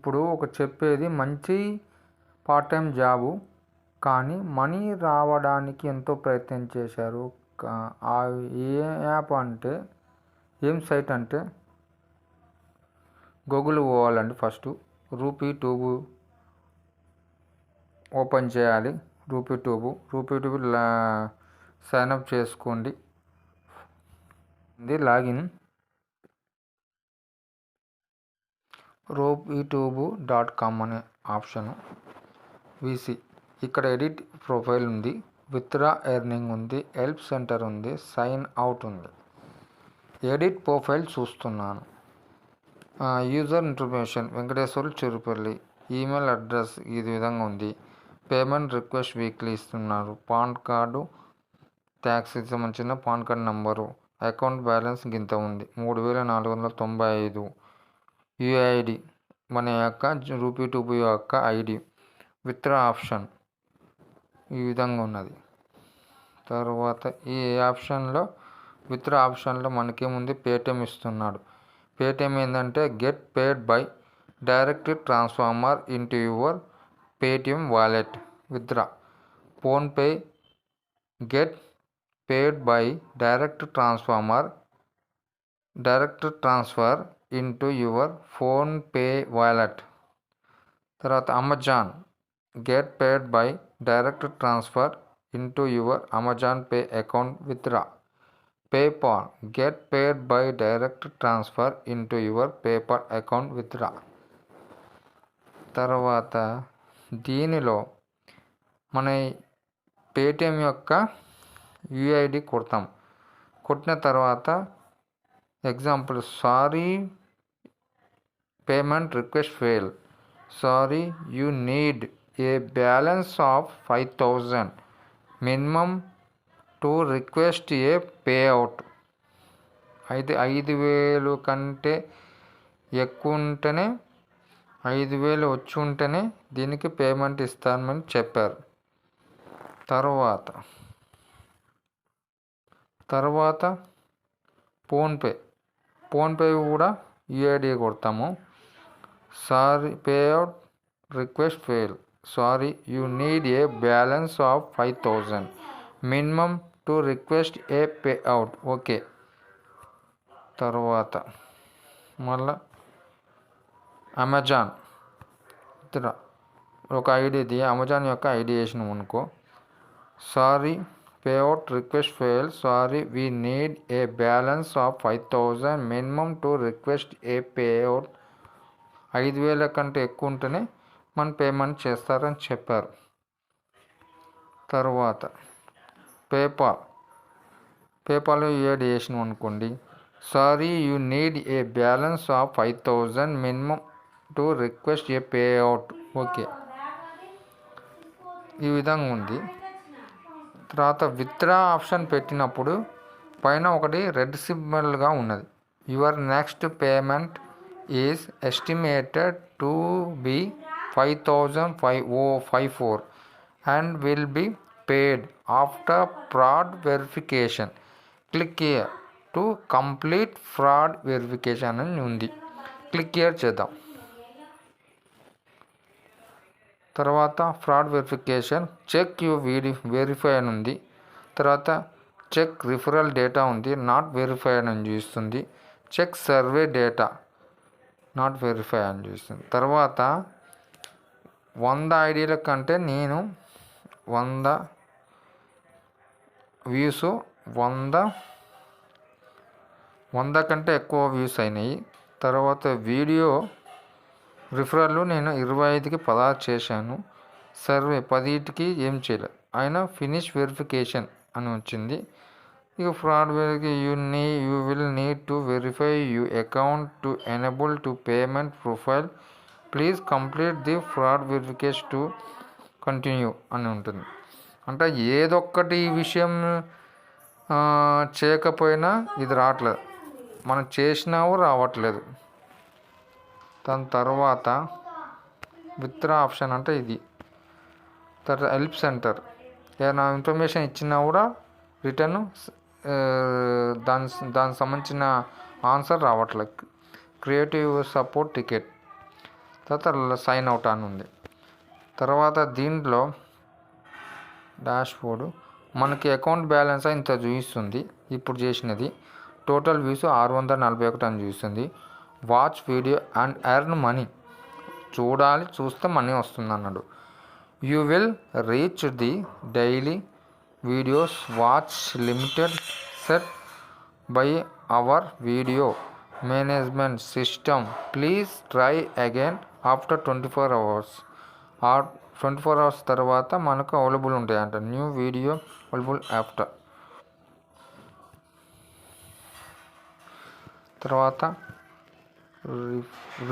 ఇప్పుడు ఒక చెప్పేది మంచి పార్ట్ టైం జాబు, కానీ మనీ రావడానికి ఎంతో ప్రయత్నం చేశారు. ఏ యాప్ అంటే, ఏం సైట్ అంటే, గూగుల్ పోవాలండి. ఫస్ట్ రూపీ ట్యూబ్ ఓపెన్ చేయాలి. రూపీ ట్యూబ్ సైన్అప్ చేసుకోండి. ఇది లాగిన్ rupytube.com అనే ఆప్షను. వీసీ ఇక్కడ ఎడిట్ ప్రొఫైల్ ఉంది, విత్డ్రా ఎర్నింగ్ ఉంది, హెల్ప్ సెంటర్ ఉంది, సైన్ అవుట్ ఉంది. ఎడిట్ ప్రొఫైల్ చూస్తున్నాను. User information Venkateswarlu Chirupalli, email address ఈ విధంగా ఉంది. పేమెంట్ రిక్వెస్ట్ వీక్లీ ఇస్తున్నారు. పాన్ కార్డు, ట్యాక్స్కి సంబంధించిన PAN card number, account balance గింత ఉంది 3495. యూఐడి మన యొక్క రూపీ ట్యూబ్ యొక్క ఐడి. విత్డ్రా ఆప్షన్ ఈ విధంగా ఉన్నది. తర్వాత ఈ ఆప్షన్లో విత్డ్రా ఆప్షన్లో మనకేముంది, పేటిఎం ఇస్తున్నాడు. పేటిఎం ఏంటంటే get paid by direct transformer into your Paytm wallet. Withdraw PhonePe get paid by direct transfer into your PhonePe wallet. తర్వాత Amazon get paid by direct transfer into your Amazon pay account. Withdraw PayPal get paid by direct transfer into your PayPal account. Withdraw. తర్వాత దీనిలో మన Paytm యొక్క UID కొడతాం. కొట్టిన తర్వాత example, sorry payment request fail, sorry you need a balance of 5000 minimum to request a pay out. అయితే 5000 కంటే ఎక్కువ ఉంటేనే, 5000 వచ్చి ఉంటేనే దీనికి పేమెంట్ ఇస్తామని చెప్పారు. తర్వాత ఫోన్పే కూడా యూఐడి కొడతాము. Sorry payout request fail, sorry you need a balance of 5000 minimum to request a payout. Okay. తర్వాత మళ్ళా అమెజాన్ ఒక ఐడి, అమెజాన్ యొక్క ఐడి వేసినాం అనుకో. Sorry payout request fail, sorry we need a balance of 5000 minimum to request a pay out. 5000 కంటే ఎక్కువ ఉంటేనే మన పేమెంట్ చేస్తారని చెప్పారు. తర్వాత పేపాల్ యూఐడి వేసినాం అనుకోండి. Sorry you need a balance of 5000 minimum to request a payout. Okay. ఈ విధంగా ఉంది. తర్వాత విత్డ్రా ఆప్షన్ పెట్టినప్పుడు పైన ఒకటి రెడ్ సింబల్గా ఉన్నది. Your next payment is estimated to be 5054 and will be paid after fraud verification. Click here to complete fraud verification అని ఉంది. క్లిక్ హియర్ చేద్దాం. తర్వాత fraud verification, check you verify అని ఉంది. తర్వాత చెక్ రిఫరల్ డేటా ఉంది, నాట్ వెరిఫై అని చూస్తుంది. Check survey data, not verify అని చూస్తుంది. తర్వాత 100 ఐడీల కంటే నేను 100 వ్యూస్, 100 కంటే ఎక్కువ వ్యూస్ అయినాయి. తర్వాత వీడియో రిఫరల్ నేను 25కి 16 చేశాను. సర్వే 10కి ఏం చేయలేదు. అయినా ఫినిష్ వెరిఫికేషన్ అని వచ్చింది. ఇక fraud verification, you will need to verify you account to enable to payment profile. Please complete the fraud verification to continue అని ఉంటుంది. అంటే ఏదొక్కటి విషయం చేయకపోయినా ఇది రావట్లేదు, మనం చేసినావు రావట్లేదు. దాని తర్వాత విత్డ్రా ఆప్షన్ అంటే ఇది. తర్వాత హెల్ప్ సెంటర్, ఏదైనా ఇన్ఫర్మేషన్ ఇచ్చినా కూడా రిటర్న్ దానికి సంబంధించిన ఆన్సర్ రావట్లేదు. Creative support ticket. తర్వాత సైన్ అవుట్ అని ఉంది. తర్వాత దీంట్లో డాష్ బోర్డు మనకి అకౌంట్ బ్యాలెన్స్ ఇంత చూపిస్తుంది. ఇప్పుడు చేసినది టోటల్ వ్యూస్ 641 అని చూస్తుంది. Watch video and earn money, చూస్తే మనీ వస్తుంది అన్నాడు. You will reach the daily videos watch limited set by our video management system. Please try again after 24 hours. 24 hours తర్వాత మనకు అవైలబుల్ ఉంటాయంట. New video available after. తర్వాత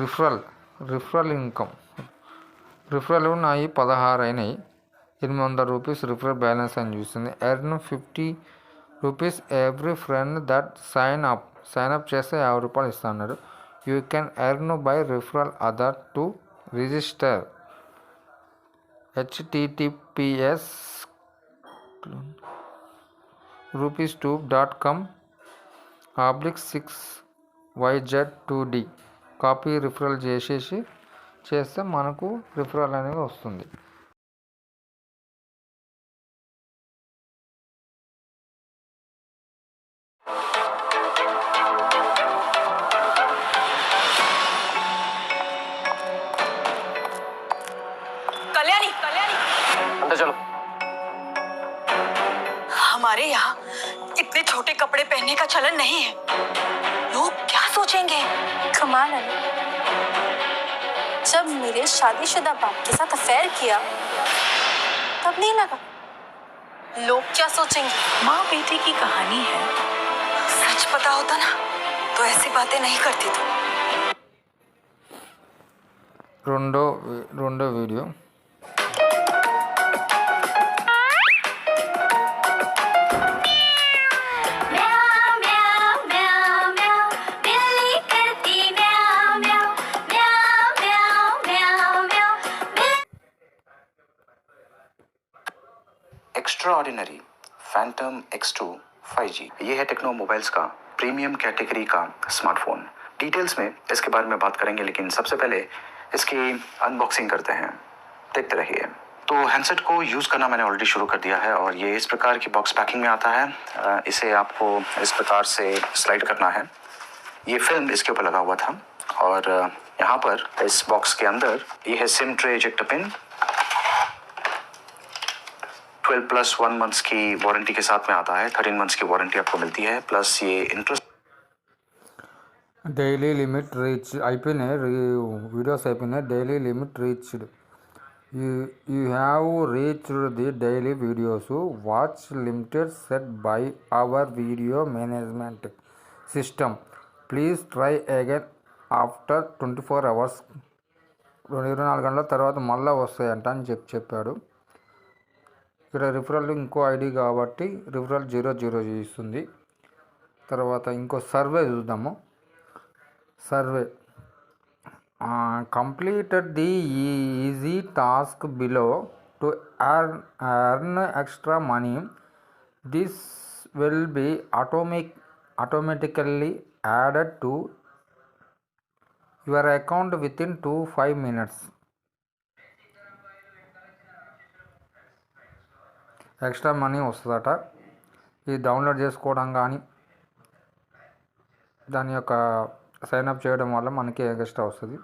referral income. Referral నాయి 16 అయినాయి. 800 rupees referral balance అని చూస్తుంది. Earn 50 rupees every friend that sign up చేస్తే 50 రూపాయలు ఇస్తా అన్నాడు. You can earn by referral other to register. https rupees2.com/6yz2d copy referral చేస్తే మనకు రిఫరల్ అనేది వస్తుంది. चलो। हमारे यहाँ इतने छोटे कपड़े पहनने का चलन नहीं है। लोग क्या सोचेंगे? कमाल है। जब मेरे शादीशुदा बाप के साथ अफेयर किया तब नहीं लगा। लोग क्या सोचेंगे? माँ बेटे की कहानी है। सच पता होता ना तो ऐसी बातें नहीं करती तू। రెండో video. Extraordinary Phantom X2 5G, ये है टेक्नो मोबाइल्स का प्रीमियम कैटेगरी का स्मार्टफोन. डिटेल्स में इसके बारे में बात करेंगे, लेकिन सबसे पहले इसकी अनबॉक्सिंग करते हैं. देखते रहिए. तो हैंडसेट को यूज़ करना मैंने ऑलरेडी शुरू कर दिया है और ये इस प्रकार की बॉक्स पैकिंग में आता है. इसे आपको इस प्रकार से स्लाइड करना है. ये फिल्म इसके ऊपर लगा हुआ था और यहाँ पर इस बॉक्स के अंदर ये है SIM tray ejector pin. 12+1 months की वारंटी के साथ में आता है. 13 मंथ्स की वारंटी आपको मिलती है. प्लस ये इंटरेस्ट డైలీ లిమిట్ రీచ్ అయిపోయినాయి. వీడియోస్ అయిపోయినాయి. Daily limit reached. You have reached the daily videos watch limited set by our video management system. Please try again after 24 hours. 24 గంటల తర్వాత మళ్ళీ వస్తాయంట అని చెప్పాడు. ఇక్కడ రిఫరల్ ఇంకో ఐడి కాబట్టి రిఫరల్ 00 చూపిస్తుంది. తర్వాత ఇంకో సర్వే చూద్దాము. Survey completed the easy task below to earn extra money. This will be automatically added to your account within 5 minutes. Extra money వస్తుందట. ఇది డౌన్లోడ్ చేసుకోవడం కానీ దాని యొక్క సైన్అప్ చేయడం వల్ల మనకి ఎక్స్ట్రా వస్తుంది.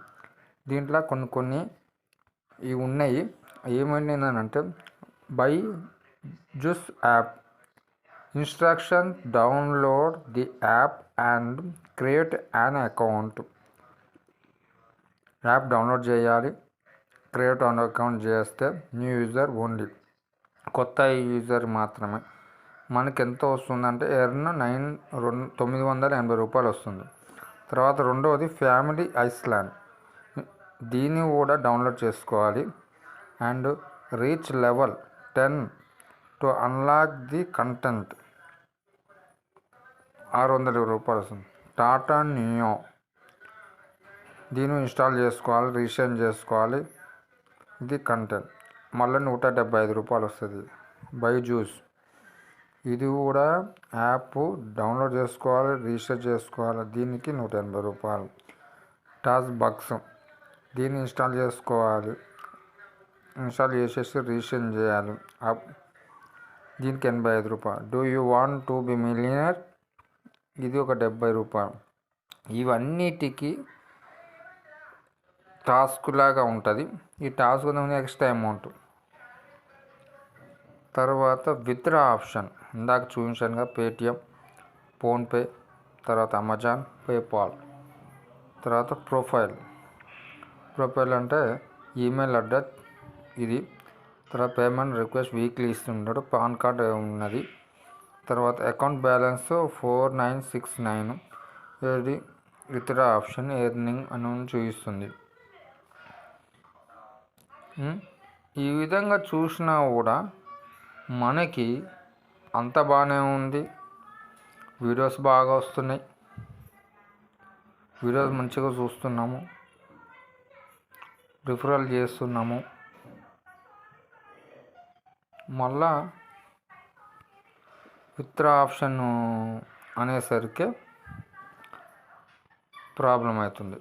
దీంట్లో కొన్ని ఇవి ఉన్నాయి. ఏమైందంటే by juice app instruction, download the app and create an account. App download చేయాలి. క్రియేట్ అన్ అకౌంట్ చేస్తే న్యూ యూజర్ ఓన్లీ, కొత్త యూజర్ మాత్రమే. మనకి ఎంత వస్తుందంటే ఎర్న్ 980 రూపాయలు వస్తుంది. తర్వాత రెండవది ఫ్యామిలీ ఐస్లాండ్. దీన్ని కూడా డౌన్లోడ్ చేసుకోవాలి. And reach level 10 to unlock the content. 600 రూపాయలు వస్తుంది. టాటా నియో దీన్ని ఇన్స్టాల్ చేసుకోవాలి, రిజిస్టర్ చేసుకోవాలి. ఇది కంటెంట్ మళ్ళీ 175 రూపాయలు వస్తుంది. బైజూస్ ఇది కూడా యాప్ డౌన్లోడ్ చేసుకోవాలి, రిజిస్టర్ చేసుకోవాలి. దీనికి 180 రూపాయలు. టాస్ బక్స్ దీన్ని ఇన్స్టాల్ చేసుకోవాలి. ఇన్స్టాల్ చేసేసి రిజిస్టర్ చేయాలి. దీనికి 85 రూపాయలు. Do you want to be millionaire, ఇది ఒక 70 రూపాయలు. ఇవన్నిటికీ టాస్క్ లాగా ఉంటుంది. ఈ టాస్క్ ఎక్స్ట్రా అమౌంట్. తర్వాత విత్డ్రా ఆప్షన్ ఇందాక చూపించానుగా, పేటిఎం, ఫోన్పే, తర్వాత అమెజాన్, పేపాల్. తర్వాత ప్రొఫైల్ అంటే ఈమెయిల్ అడ్రస్ ఇది. తర్వాత పేమెంట్ రిక్వెస్ట్ వీక్లీ ఇస్తుంటాడు. పాన్ కార్డ్ ఉన్నది. తర్వాత అకౌంట్ బ్యాలెన్స్ 4969. ఇది విత్డ్రా ఆప్షన్, ఎర్నింగ్ అని చూపిస్తుంది. ఈ విధంగా చూసినా కూడా మనకి అంత బాగానే ఉంది. వీడియోస్ బాగా వస్తున్నాయి. వీడియోస్ మంచిగా చూస్తున్నాము, రిఫరల్ చేస్తున్నాము. మళ్ళా విత్డ్రా ఆప్షన్ అనేసరికి ప్రాబ్లం అవుతుంది.